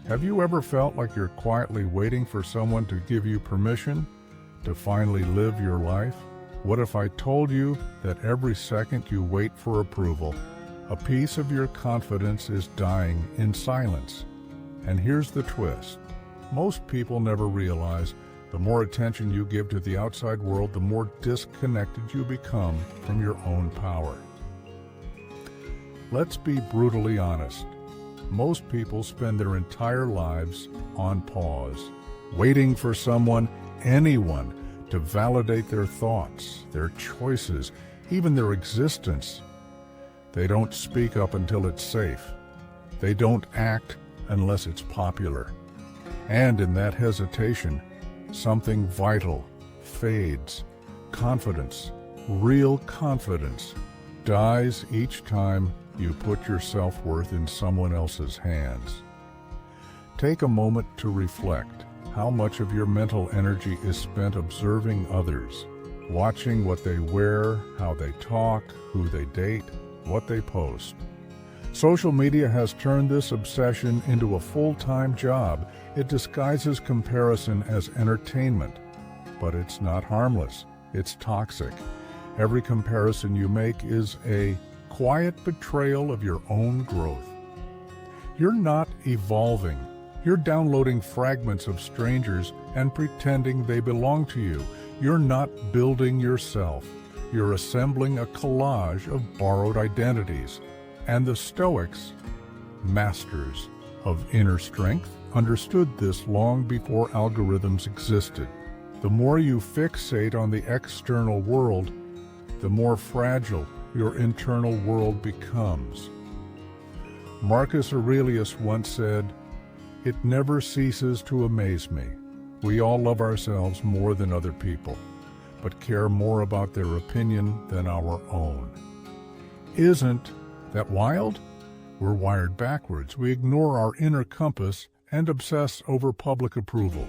Have you ever felt like you're quietly waiting for someone to give you permission to finally live your life? What if I told you that every second you wait for approval, a piece of your confidence is dying in silence? And here's the twist. Most people never realize the more attention you give to the outside world, the more disconnected you become from your own power. Let's be brutally honest. Most people spend their entire lives on pause, waiting for someone, anyone, to validate their thoughts, their choices, even their existence. They don't speak up until it's safe. They don't act unless it's popular. And in that hesitation, something vital fades. Confidence, real confidence, dies each time you put your self-worth in someone else's hands. Take a moment to reflect. How much of your mental energy is spent observing others, watching what they wear, how they talk, who they date, what they post? Social media has turned this obsession into a full-time job. It disguises comparison as entertainment, but it's not harmless. It's toxic. Every comparison you make is a quiet betrayal of your own growth. You're not evolving. You're downloading fragments of strangers and pretending they belong to you. You're not building yourself. You're assembling a collage of borrowed identities. And the Stoics, masters of inner strength, understood this long before algorithms existed. The more you fixate on the external world, the more fragile your internal world becomes. Marcus Aurelius once said, "It never ceases to amaze me. We all love ourselves more than other people, but care more about their opinion than our own." Isn't that wild? We're wired backwards. We ignore our inner compass and obsess over public approval.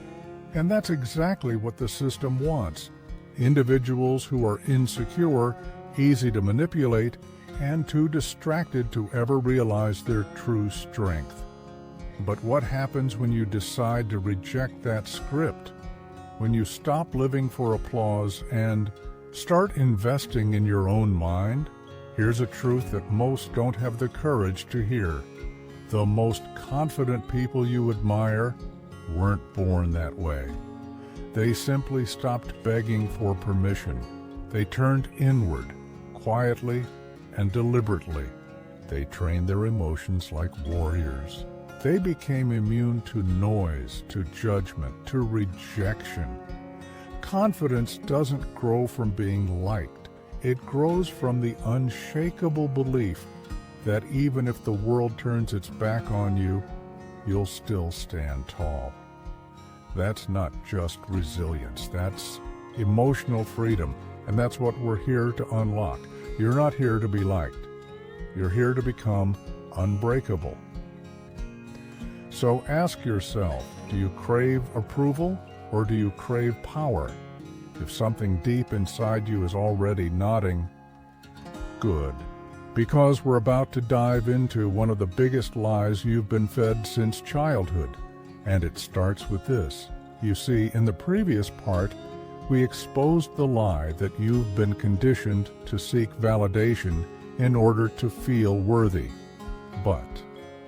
And that's exactly what the system wants. Individuals who are insecure, easy to manipulate, and too distracted to ever realize their true strength. But what happens when you decide to reject that script? When you stop living for applause and start investing in your own mind? Here's a truth that most don't have the courage to hear. The most confident people you admire weren't born that way. They simply stopped begging for permission. They turned inward, quietly and deliberately. They trained their emotions like warriors. They became immune to noise, to judgment, to rejection. Confidence doesn't grow from being liked. It grows from the unshakable belief that even if the world turns its back on you, you'll still stand tall. That's not just resilience, that's emotional freedom, and that's what we're here to unlock. You're not here to be liked. You're here to become unbreakable. So ask yourself, do you crave approval or do you crave power? If something deep inside you is already nodding, good. Because we're about to dive into one of the biggest lies you've been fed since childhood. And it starts with this. You see, in the previous part, we exposed the lie that you've been conditioned to seek validation in order to feel worthy. But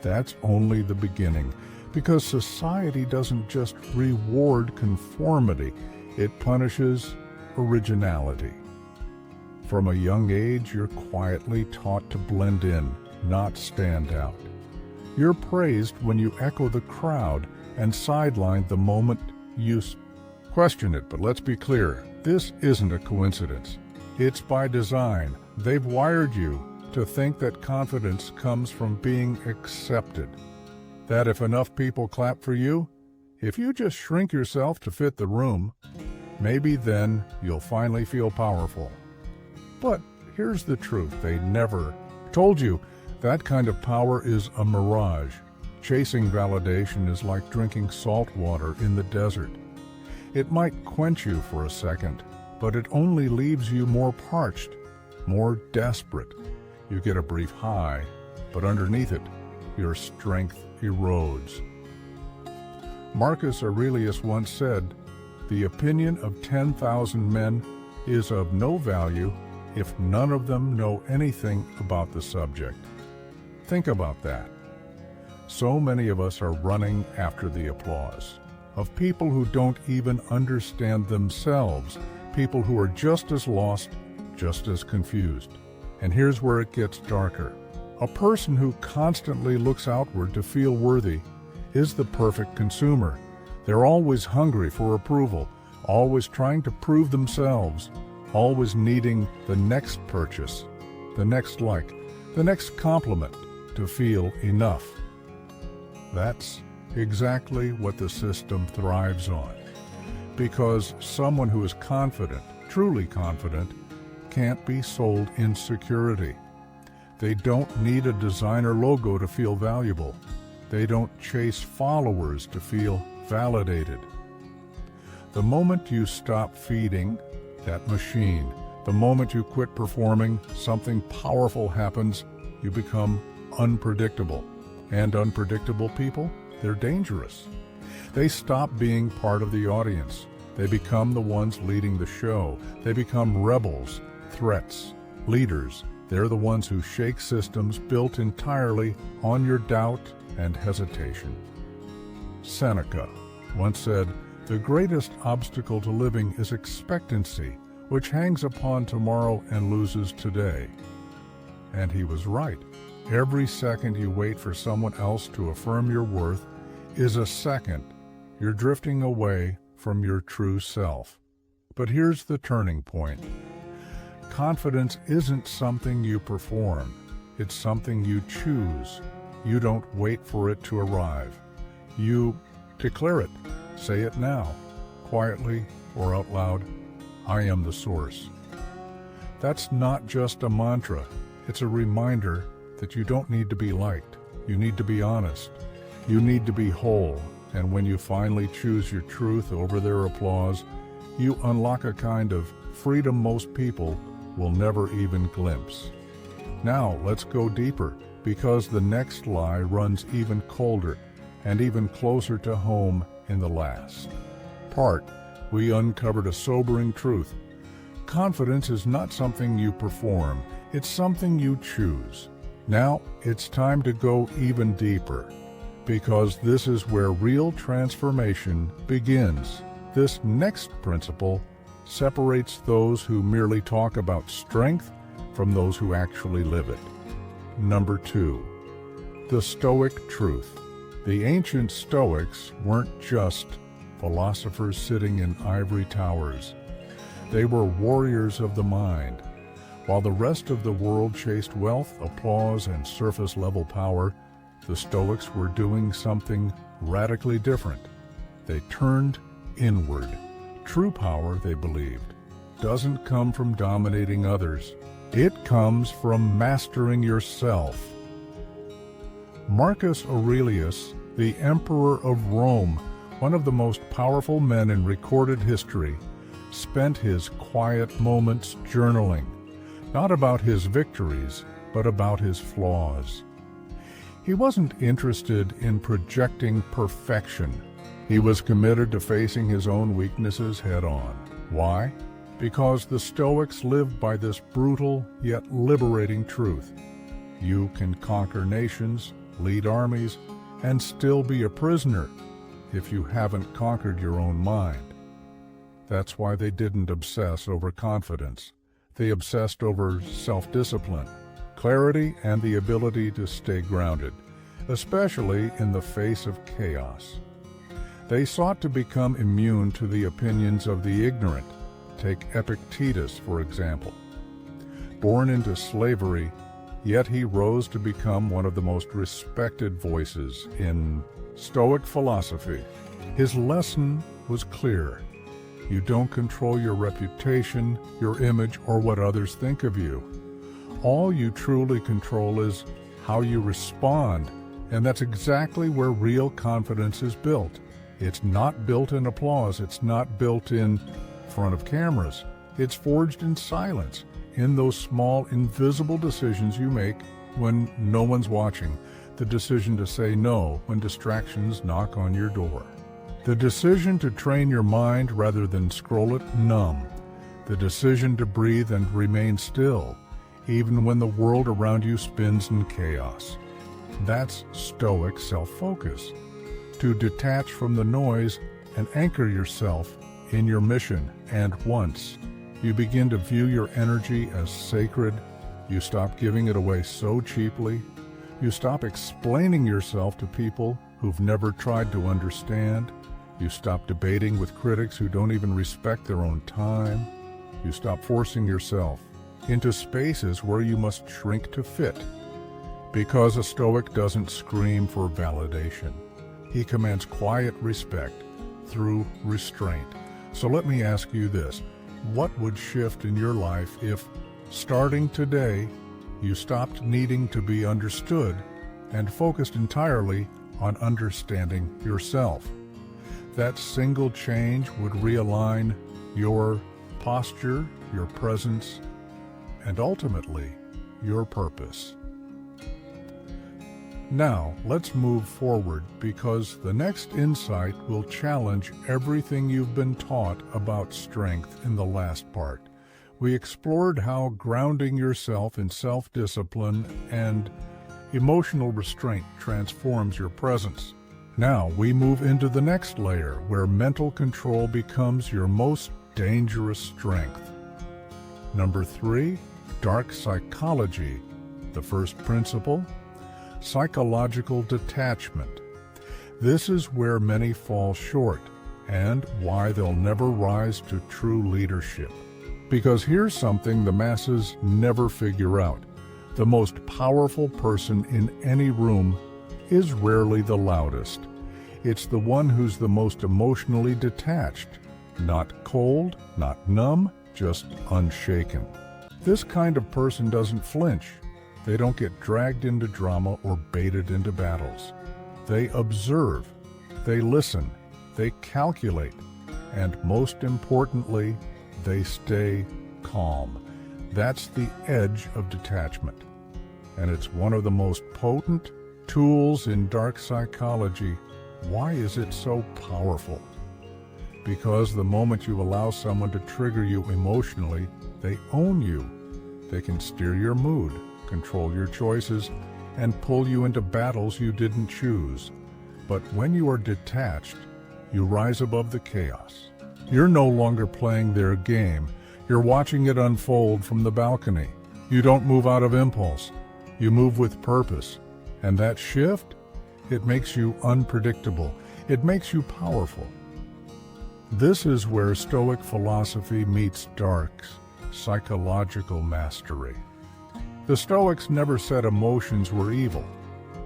that's only the beginning, because society doesn't just reward conformity, it punishes originality. From a young age, you're quietly taught to blend in, not stand out. You're praised when you echo the crowd and sidelined the moment you question it. But let's be clear, this isn't a coincidence. It's by design. They've wired you to think that confidence comes from being accepted. That if enough people clap for you, if you just shrink yourself to fit the room, maybe then you'll finally feel powerful. But here's the truth. They never told you that kind of power is a mirage. Chasing validation is like drinking salt water in the desert. It might quench you for a second, but it only leaves you more parched, more desperate. You get a brief high, but underneath it, your strength erodes. Marcus Aurelius once said, "The opinion of 10,000 men is of no value if none of them know anything about the subject." Think about that. So many of us are running after the applause of people who don't even understand themselves, people who are just as lost, just as confused. And here's where it gets darker. A person who constantly looks outward to feel worthy is the perfect consumer. They're always hungry for approval, always trying to prove themselves, always needing the next purchase, the next like, the next compliment to feel enough. That's exactly what the system thrives on. Because someone who is confident, truly confident, can't be sold insecurity. They don't need a designer logo to feel valuable. They don't chase followers to feel validated. The moment you stop feeding that machine, the moment you quit performing, something powerful happens. You become unpredictable. And unpredictable people, they're dangerous. They stop being part of the audience. They become the ones leading the show. They become rebels, threats, leaders. They're the ones who shake systems built entirely on your doubt and hesitation. Seneca once said, "The greatest obstacle to living is expectancy, which hangs upon tomorrow and loses today." And he was right. Every second you wait for someone else to affirm your worth is a second you're drifting away from your true self. But here's the turning point. Confidence isn't something you perform. It's something you choose. You don't wait for it to arrive. You declare it. Say it now, quietly or out loud. I am the source. That's not just a mantra. It's a reminder that you don't need to be liked. You need to be honest. You need to be whole. And when you finally choose your truth over their applause, you unlock a kind of freedom most people will never even glimpse. Now let's go deeper, because the next lie runs even colder and even closer to home in the last part. We uncovered a sobering truth. Confidence is not something you perform. It's something you choose. Now it's time to go even deeper, because this is where real transformation begins. This next principle separates those who merely talk about strength from those who actually live it. Number 2, the Stoic truth. The ancient Stoics weren't just philosophers sitting in ivory towers. They were warriors of the mind. While the rest of the world chased wealth, applause, and surface-level power, the Stoics were doing something radically different. They turned inward. True power, they believed, doesn't come from dominating others. It comes from mastering yourself. Marcus Aurelius, the Emperor of Rome, one of the most powerful men in recorded history, spent his quiet moments journaling, not about his victories, but about his flaws. He wasn't interested in projecting perfection. He was committed to facing his own weaknesses head-on. Why? Because the Stoics lived by this brutal yet liberating truth. You can conquer nations, lead armies, and still be a prisoner if you haven't conquered your own mind. That's why they didn't obsess over confidence. They obsessed over self-discipline, clarity, and the ability to stay grounded, especially in the face of chaos. They sought to become immune to the opinions of the ignorant. Take Epictetus, for example. Born into slavery, yet he rose to become one of the most respected voices in Stoic philosophy. His lesson was clear. You don't control your reputation, your image, or what others think of you. All you truly control is how you respond, and that's exactly where real confidence is built. It's not built in applause. It's not built in front of cameras. It's forged in silence, in those small, invisible decisions you make when no one's watching, the decision to say no when distractions knock on your door. The decision to train your mind rather than scroll it numb. The decision to breathe and remain still, even when the world around you spins in chaos. That's Stoic self-focus. To detach from the noise and anchor yourself in your mission. And once you begin to view your energy as sacred, you stop giving it away so cheaply. You stop explaining yourself to people who've never tried to understand. You stop debating with critics who don't even respect their own time. You stop forcing yourself into spaces where you must shrink to fit. Because a Stoic doesn't scream for validation. He commands quiet respect through restraint. So let me ask you this. What would shift in your life if, starting today, you stopped needing to be understood and focused entirely on understanding yourself? That single change would realign your posture, your presence, and ultimately, your purpose. Now, let's move forward because the next insight will challenge everything you've been taught about strength in the last part. We explored how grounding yourself in self-discipline and emotional restraint transforms your presence. Now, we move into the next layer where mental control becomes your most dangerous strength. Number 3, dark psychology. The first principle, psychological detachment. This is where many fall short and why they'll never rise to true leadership. Because here's something the masses never figure out. The most powerful person in any room is rarely the loudest. It's the one who's the most emotionally detached. Not cold, not numb, just unshaken. This kind of person doesn't flinch. They don't get dragged into drama or baited into battles. They observe, they listen, they calculate, and most importantly, they stay calm. That's the edge of detachment. And it's one of the most potent tools in dark psychology. Why is it so powerful? Because the moment you allow someone to trigger you emotionally, they own you. They can steer your mood, control your choices, and pull you into battles you didn't choose. But when you are detached, you rise above the chaos. You're no longer playing their game. You're watching it unfold from the balcony. You don't move out of impulse. You move with purpose. And that shift, it makes you unpredictable. It makes you powerful. This is where Stoic philosophy meets dark psychological mastery. The Stoics never said emotions were evil.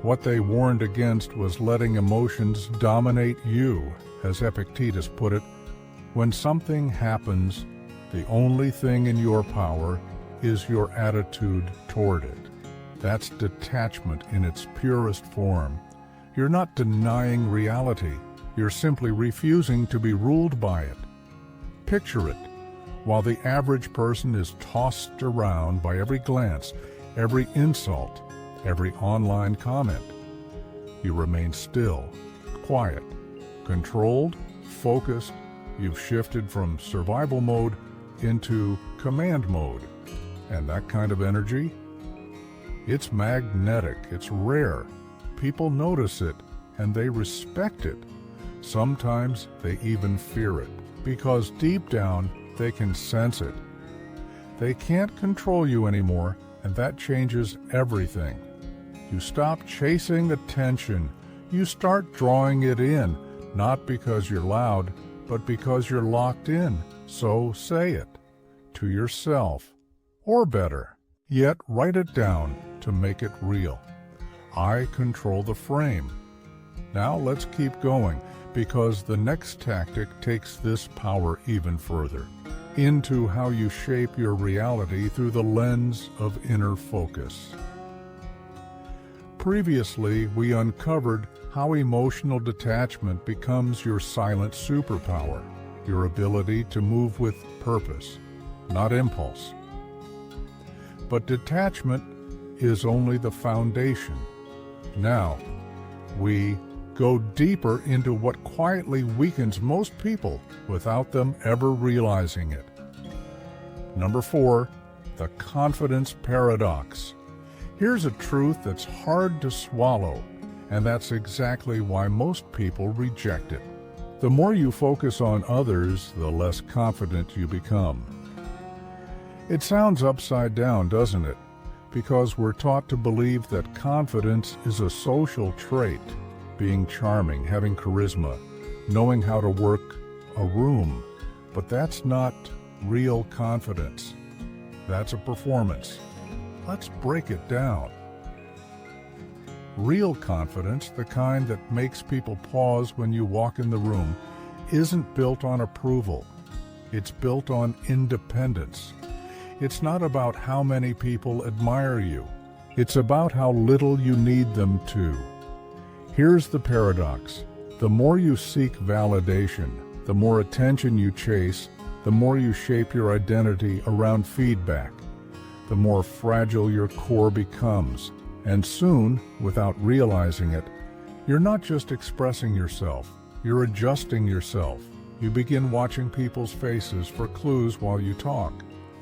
What they warned against was letting emotions dominate you. As Epictetus put it, when something happens, the only thing in your power is your attitude toward it. That's detachment in its purest form. You're not denying reality. You're simply refusing to be ruled by it. Picture it. While the average person is tossed around by every glance, every insult, every online comment, you remain still, quiet, controlled, focused. You've shifted from survival mode into command mode. And that kind of energy, it's magnetic, it's rare. People notice it and they respect it. Sometimes they even fear it, because deep down they can sense it. They can't control you anymore, and that changes everything. You stop chasing attention. You start drawing it in, not because you're loud, but because you're locked in. So say it to yourself, or better, yet write it down to make it real. I control the frame. Now let's keep going, because the next tactic takes this power even further, into how you shape your reality through the lens of inner focus. Previously, we uncovered how emotional detachment becomes your silent superpower, your ability to move with purpose, not impulse. But detachment is only the foundation. Now, we go deeper into what quietly weakens most people without them ever realizing it. Number 4, the confidence paradox. Here's a truth that's hard to swallow, and that's exactly why most people reject it. The more you focus on others, the less confident you become. It sounds upside down, doesn't it? Because we're taught to believe that confidence is a social trait, being charming, having charisma, knowing how to work a room. But that's not real confidence. That's a performance. Let's break it down. Real confidence, the kind that makes people pause when you walk in the room, isn't built on approval. It's built on independence. It's not about how many people admire you. It's about how little you need them to. Here's the paradox. The more you seek validation, the more attention you chase, the more you shape your identity around feedback, the more fragile your core becomes. And soon, without realizing it, you're not just expressing yourself, you're adjusting yourself. You begin watching people's faces for clues while you talk.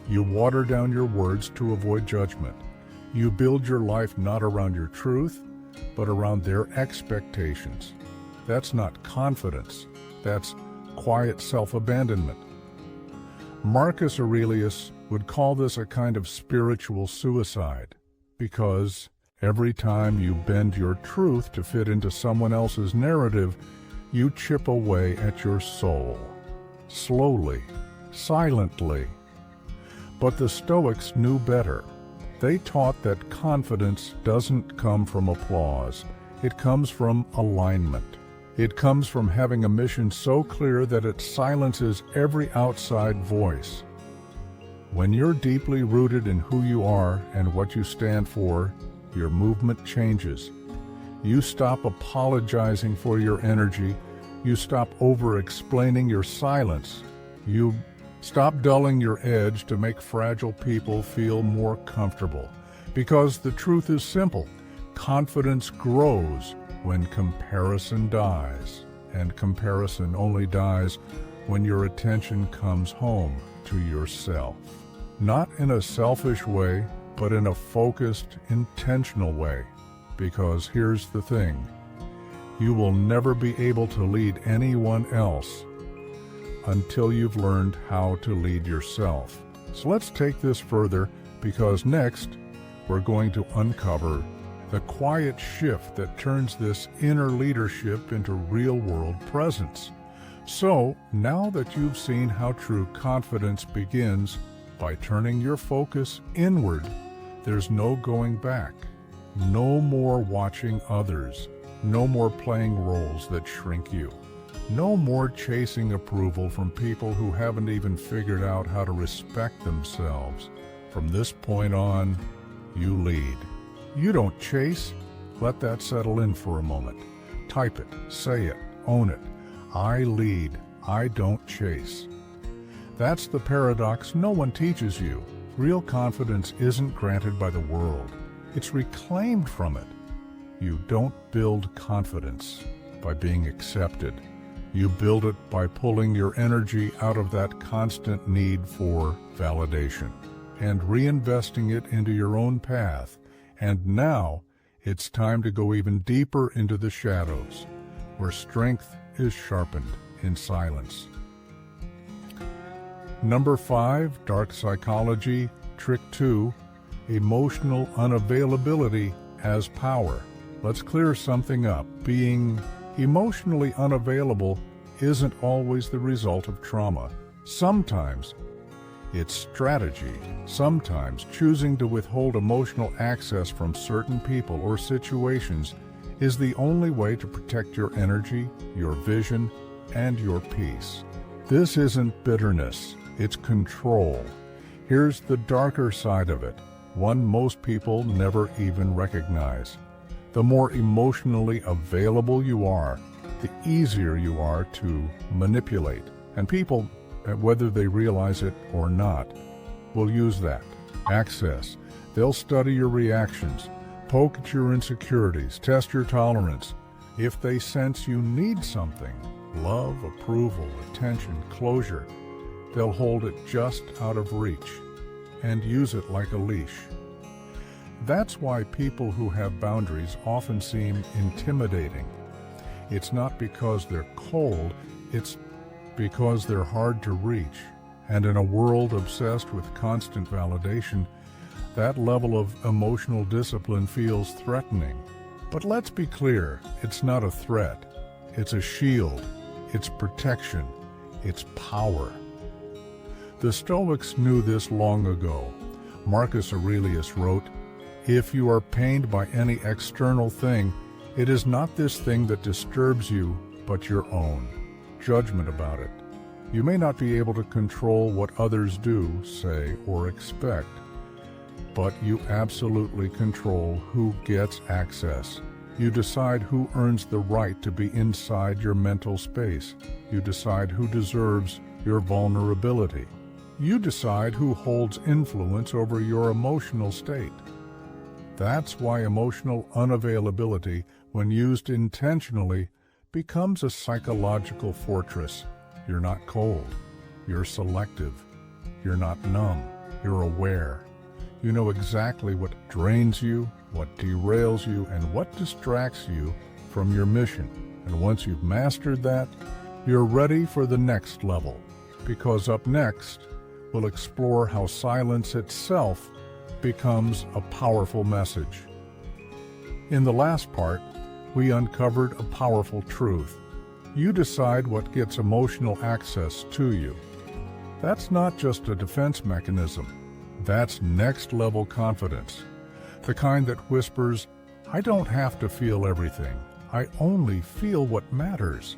You water down your words to avoid judgment. You build your life not around your truth, but around their expectations. That's not confidence. That's quiet self-abandonment. Marcus Aurelius would call this a kind of spiritual suicide, because every time you bend your truth to fit into someone else's narrative, you chip away at your soul. Slowly, silently. But the Stoics knew better. They taught that confidence doesn't come from applause. It comes from alignment. It comes from having a mission so clear that it silences every outside voice. When you're deeply rooted in who you are and what you stand for, your movement changes. You stop apologizing for your energy. You stop over-explaining your silence. You stop dulling your edge to make fragile people feel more comfortable. Because the truth is simple. Confidence grows when comparison dies. And comparison only dies when your attention comes home to yourself. Not in a selfish way, but in a focused, intentional way. Because here's the thing. You will never be able to lead anyone else until you've learned how to lead yourself. So let's take this further, because next we're going to uncover the quiet shift that turns this inner leadership into real-world presence. So now that you've seen how true confidence begins by turning your focus inward, there's no going back. No more watching others. No more playing roles that shrink you. No more chasing approval from people who haven't even figured out how to respect themselves. From this point on, you lead. You don't chase. Let that settle in for a moment. Type it, say it, own it. I lead. I don't chase. That's the paradox no one teaches you. Real confidence isn't granted by the world. It's reclaimed from it. You don't build confidence by being accepted. You build it by pulling your energy out of that constant need for validation and reinvesting it into your own path. And now it's time to go even deeper into the shadows, where strength is sharpened in silence. Number 5, dark psychology, trick 2, emotional unavailability as power. Let's clear something up. Being emotionally unavailable isn't always the result of trauma. Sometimes it's strategy. Sometimes choosing to withhold emotional access from certain people or situations is the only way to protect your energy, your vision, and your peace. This isn't bitterness, it's control. Here's the darker side of it, one most people never even recognize. The more emotionally available you are, the easier you are to manipulate. And people, whether they realize it or not, will use that access. They'll study your reactions, poke at your insecurities, test your tolerance. If they sense you need something, love, approval, attention, closure, they'll hold it just out of reach and use it like a leash. That's why people who have boundaries often seem intimidating. It's not because they're cold, it's because they're hard to reach. And in a world obsessed with constant validation, that level of emotional discipline feels threatening. But let's be clear, it's not a threat. It's a shield. It's protection. It's power. The Stoics knew this long ago. Marcus Aurelius wrote, "If you are pained by any external thing, it is not this thing that disturbs you, but your own judgment about it." You may not be able to control what others do, say, or expect, but you absolutely control who gets access. You decide who earns the right to be inside your mental space. You decide who deserves your vulnerability. You decide who holds influence over your emotional state. That's why emotional unavailability, when used intentionally, becomes a psychological fortress. You're not cold. You're selective. You're not numb. You're aware. You know exactly what drains you, what derails you, and what distracts you from your mission. And once you've mastered that, you're ready for the next level. Because up next, we'll explore how silence itself becomes a powerful message. In the last part, we uncovered a powerful truth. You decide what gets emotional access to you. That's not just a defense mechanism. That's next-level confidence. The kind that whispers, "I don't have to feel everything. I only feel what matters."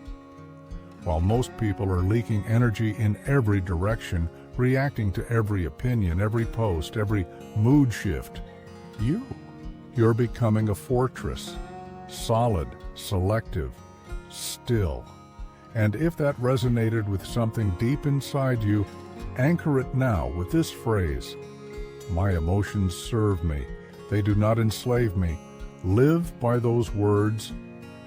While most people are leaking energy in every direction, reacting to every opinion, every post, every mood shift, you're becoming a fortress, solid, selective, still. And if that resonated with something deep inside you, anchor it now with this phrase: "My emotions serve me. They do not enslave me." Live by those words,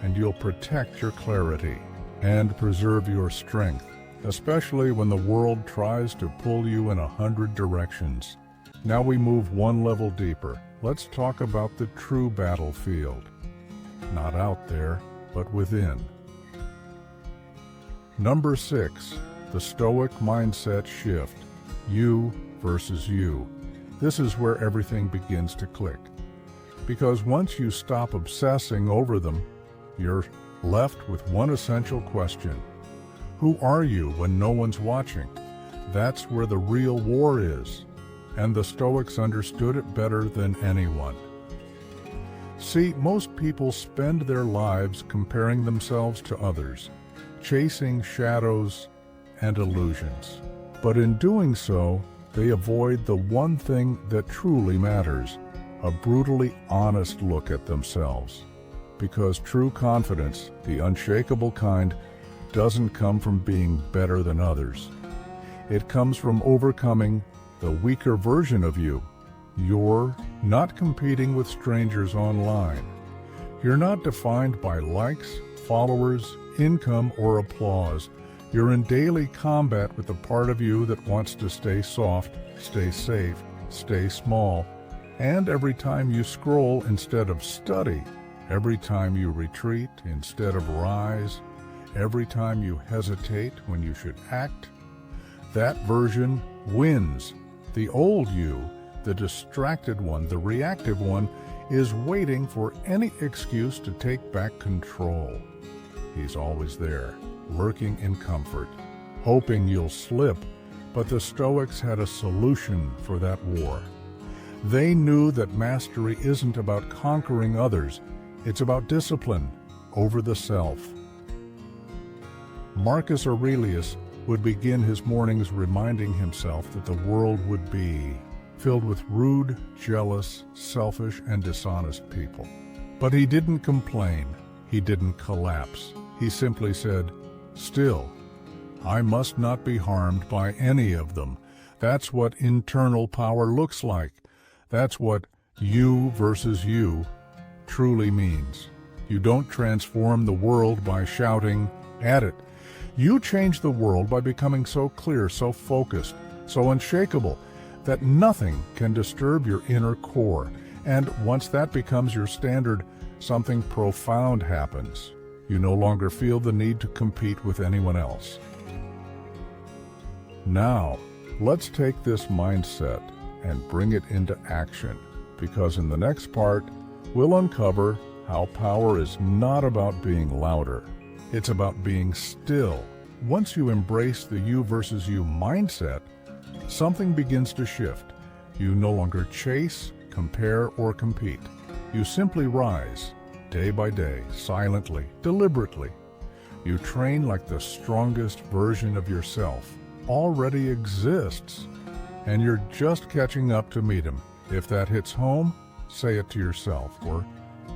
and you'll protect your clarity and preserve your strength, especially when the world tries to pull you in 100 directions. Now we move one level deeper. Let's talk about the true battlefield. Not out there, but within. Number 6, the Stoic mindset shift. You versus you. This is where everything begins to click. Because once you stop obsessing over them, you're left with one essential question. Who are you when no one's watching? That's where the real war is. And the Stoics understood it better than anyone. See, most people spend their lives comparing themselves to others, chasing shadows and illusions. But in doing so, they avoid the one thing that truly matters, a brutally honest look at themselves. Because true confidence, the unshakable kind, doesn't come from being better than others. It comes from overcoming the weaker version of you. You're not competing with strangers online. You're not defined by likes, followers, income, or applause. You're in daily combat with the part of you that wants to stay soft, stay safe, stay small. And every time you scroll instead of study, every time you retreat instead of rise, every time you hesitate when you should act, that version wins. The old you, the distracted one, the reactive one, is waiting for any excuse to take back control. He's always there, lurking in comfort, hoping you'll slip, but the Stoics had a solution for that war. They knew that mastery isn't about conquering others, it's about discipline over the self. Marcus Aurelius would begin his mornings reminding himself that the world would be filled with rude, jealous, selfish, and dishonest people. But he didn't complain. He didn't collapse. He simply said, "Still, I must not be harmed by any of them." That's what internal power looks like. That's what you versus you truly means. You don't transform the world by shouting at it. You change the world by becoming so clear, so focused, so unshakable that nothing can disturb your inner core. And once that becomes your standard, something profound happens. You no longer feel the need to compete with anyone else. Now, let's take this mindset and bring it into action, because in the next part, we'll uncover how power is not about being louder. It's about being still. Once you embrace the you versus you mindset, something begins to shift. You no longer chase, compare, or compete. You simply rise, day by day, silently, deliberately. You train like the strongest version of yourself already exists, and you're just catching up to meet him. If that hits home, say it to yourself, or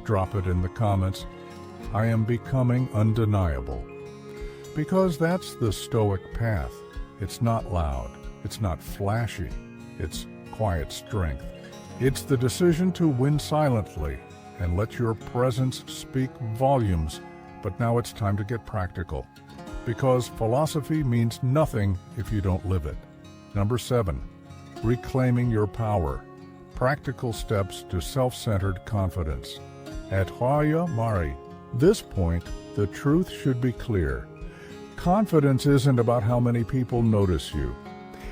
drop it in the comments. I am becoming undeniable. Because that's the Stoic path. It's not loud, it's not flashy, it's quiet strength. It's the decision to win silently and let your presence speak volumes. But now it's time to get practical, because philosophy means nothing if you don't live it. Number 7, reclaiming your power. Practical steps to self-centered confidence. At Hoya Mari, this point, the truth should be clear. Confidence isn't about how many people notice you.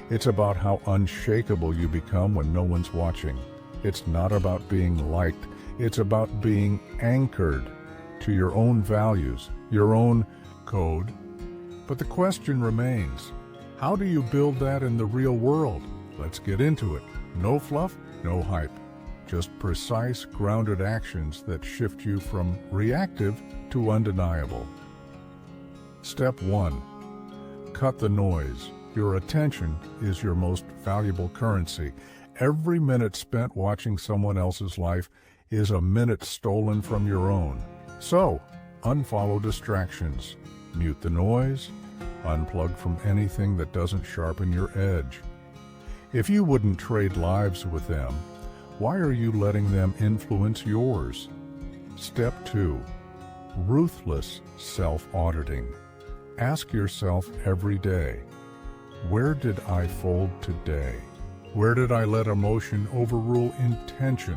It's about how unshakable you become when no one's watching. It's not about being liked. It's about being anchored to your own values, your own code. But the question remains, how do you build that in the real world? Let's get into it. No fluff, no hype. Just precise, grounded actions that shift you from reactive to undeniable. Step 1. Cut the noise. Your attention is your most valuable currency. Every minute spent watching someone else's life is a minute stolen from your own. So, unfollow distractions. Mute the noise. Unplug from anything that doesn't sharpen your edge. If you wouldn't trade lives with them, why are you letting them influence yours? Step 2. Ruthless self-auditing. Ask yourself every day, where did I fold today? Where did I let emotion overrule intention?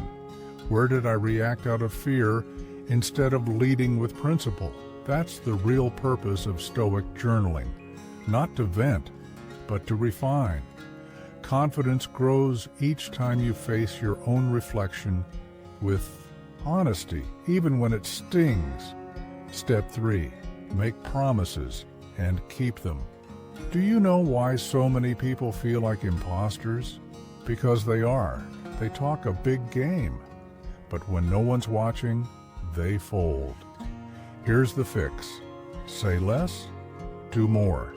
Where did I react out of fear instead of leading with principle? That's the real purpose of Stoic journaling. Not to vent, but to refine. Confidence grows each time you face your own reflection with honesty, even when it stings. Step 3. Make promises and keep them. Do you know why so many people feel like imposters? Because they are. They talk a big game, but when no one's watching, they fold. Here's the fix. Say less, do more.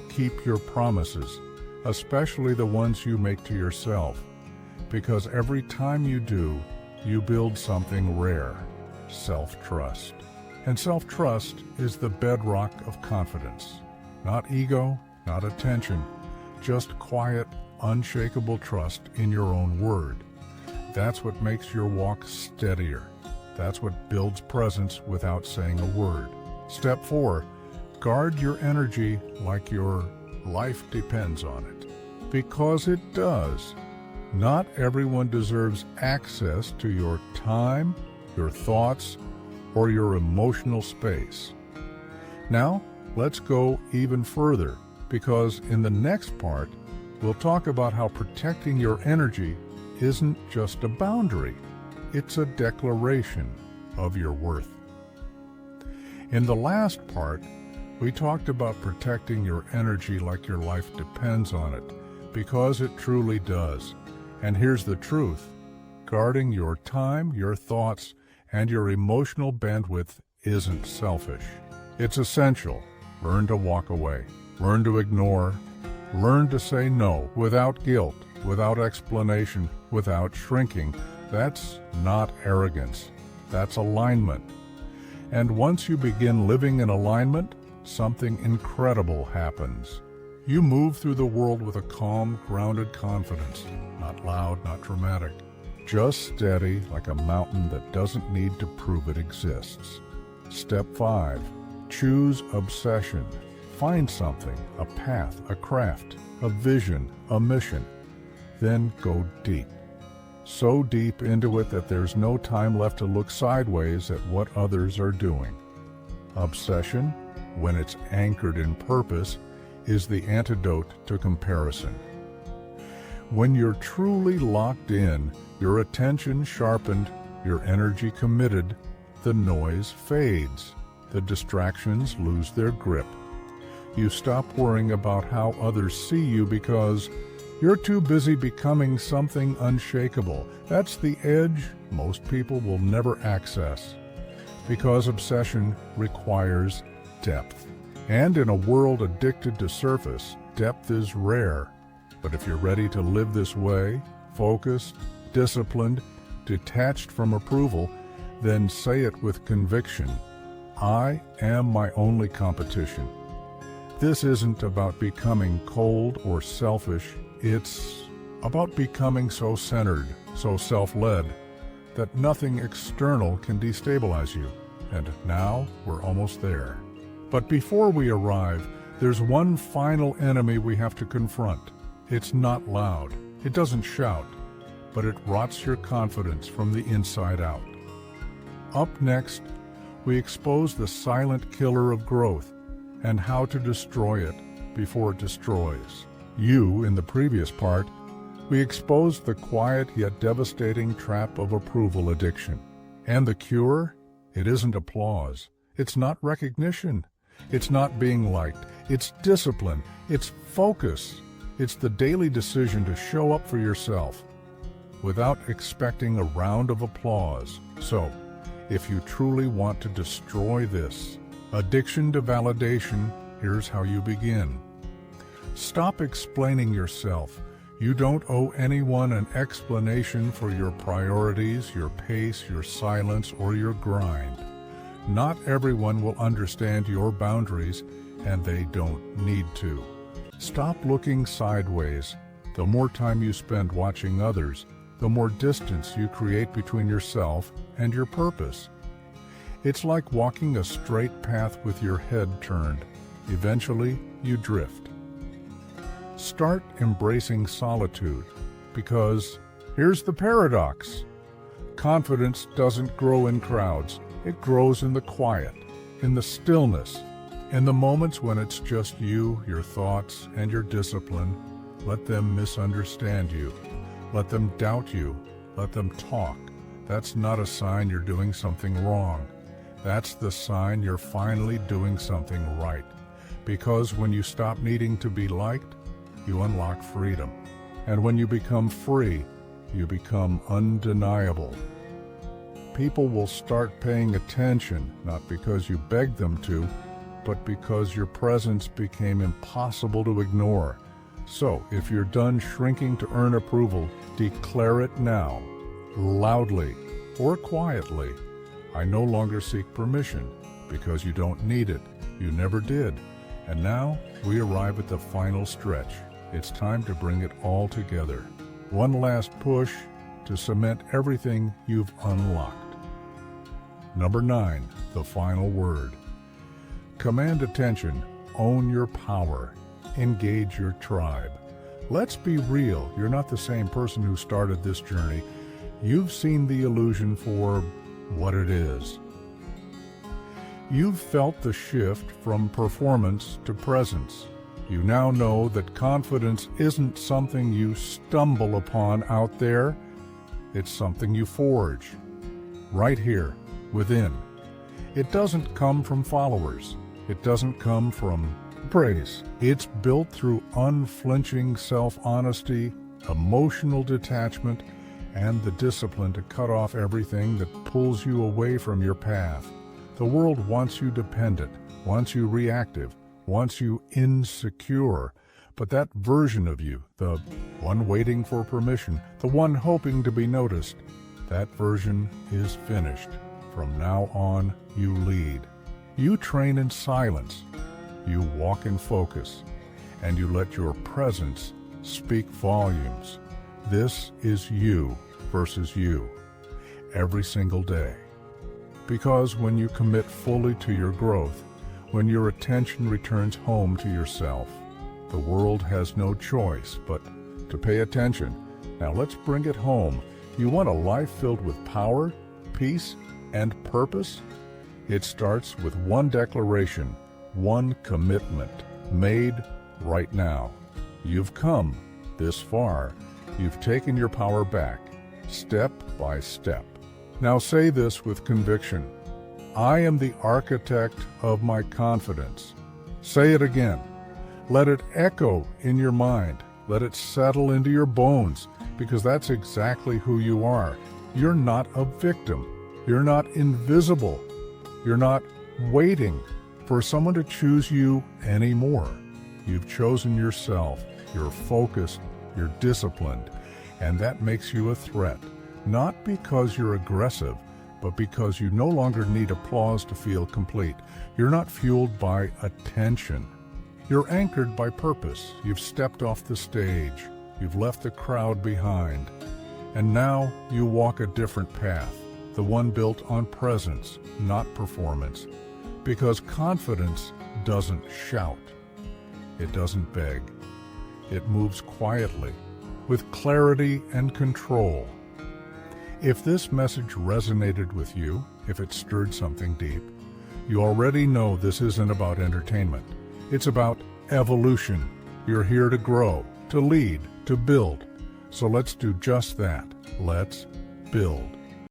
Keep your promises, especially the ones you make to yourself, because every time you do, you build something rare, self-trust. And self-trust is the bedrock of confidence. Not ego, not attention, just quiet, unshakable trust in your own word. That's what makes your walk steadier. That's what builds presence without saying a word. Step 4, guard your energy like your life depends on it. Because it does. Not everyone deserves access to your time, your thoughts, or your emotional space. Now, let's go even further, because in the next part, we'll talk about how protecting your energy isn't just a boundary, it's a declaration of your worth. In the last part, we talked about protecting your energy like your life depends on it, because it truly does. And here's the truth. Guarding your time, your thoughts, and your emotional bandwidth isn't selfish. It's essential. Learn to walk away. Learn to ignore. Learn to say no without guilt, without explanation, without shrinking. That's not arrogance. That's alignment. And once you begin living in alignment, something incredible happens. You move through the world with a calm, grounded confidence. Not loud, not dramatic, just steady like a mountain that doesn't need to prove it exists. Step 5. Choose obsession. Find something, a path, a craft, a vision, a mission. Then go deep. So deep into it that there's no time left to look sideways at what others are doing. Obsession, when it's anchored in purpose, is the antidote to comparison. When you're truly locked in, your attention sharpened, your energy committed, the noise fades, the distractions lose their grip. You stop worrying about how others see you because you're too busy becoming something unshakable. That's the edge most people will never access, because obsession requires depth. And in a world addicted to surface, depth is rare. But if you're ready to live this way, focused, disciplined, detached from approval, then say it with conviction. I am my only competition. This isn't about becoming cold or selfish. It's about becoming so centered, so self-led, that nothing external can destabilize you. And now we're almost there. But before we arrive, there's one final enemy we have to confront. It's not loud. It doesn't shout, but it rots your confidence from the inside out. Up next, we expose the silent killer of growth and how to destroy it before it destroys you. In the previous part, we exposed the quiet yet devastating trap of approval addiction. And the cure? It isn't applause. It's not recognition. It's not being liked. It's discipline. It's focus. It's the daily decision to show up for yourself without expecting a round of applause. So, if you truly want to destroy this addiction to validation, here's how you begin. Stop explaining yourself. You don't owe anyone an explanation for your priorities, your pace, your silence, or your grind. Not everyone will understand your boundaries, and they don't need to. Stop looking sideways. The more time you spend watching others, the more distance you create between yourself and your purpose. It's like walking a straight path with your head turned. Eventually, you drift. Start embracing solitude, because here's the paradox. Confidence doesn't grow in crowds. It grows in the quiet, in the stillness, in the moments when it's just you, your thoughts, and your discipline. Let them misunderstand you. Let them doubt you. Let them talk. That's not a sign you're doing something wrong. That's the sign you're finally doing something right. Because when you stop needing to be liked, you unlock freedom. And when you become free, you become undeniable. People will start paying attention, not because you begged them to, but because your presence became impossible to ignore. So, if you're done shrinking to earn approval, declare it now, loudly or quietly. I no longer seek permission, because you don't need it. You never did. And now, we arrive at the final stretch. It's time to bring it all together. One last push to cement everything you've unlocked. Number 9, the final word. Command attention, own your power, engage your tribe. Let's be real, you're not the same person who started this journey. You've seen the illusion for what it is. You've felt the shift from performance to presence. You now know that confidence isn't something you stumble upon out there. It's something you forge, right here, within. It doesn't come from followers. It doesn't come from praise. It's built through unflinching self-honesty, emotional detachment, and the discipline to cut off everything that pulls you away from your path. The world wants you dependent, wants you reactive, wants you insecure. But that version of you, the one waiting for permission, the one hoping to be noticed, that version is finished. From now on, you lead. You train in silence. You walk in focus. And you let your presence speak volumes. This is you. versus you every single day. Because when you commit fully to your growth, when your attention returns home to yourself, the world has no choice but to pay attention. Now let's bring it home. You want a life filled with power, peace, and purpose? It starts with one declaration, one commitment, made right now. You've come this far. You've taken your power back, step by step. Now say this with conviction. I am the architect of my confidence. Say it again. Let it echo in your mind. Let it settle into your bones, because that's exactly who you are. You're not a victim. You're not invisible. You're not waiting for someone to choose you anymore. You've chosen yourself. You're focused. You're disciplined. And that makes you a threat. Not because you're aggressive, but because you no longer need applause to feel complete. You're not fueled by attention. You're anchored by purpose. You've stepped off the stage. You've left the crowd behind. And now you walk a different path, the one built on presence, not performance. Because confidence doesn't shout. It doesn't beg. It moves quietly, with clarity and control. If this message resonated with you, if it stirred something deep, you already know this isn't about entertainment. It's about evolution. You're here to grow, to lead, to build. So let's do just that. Let's build.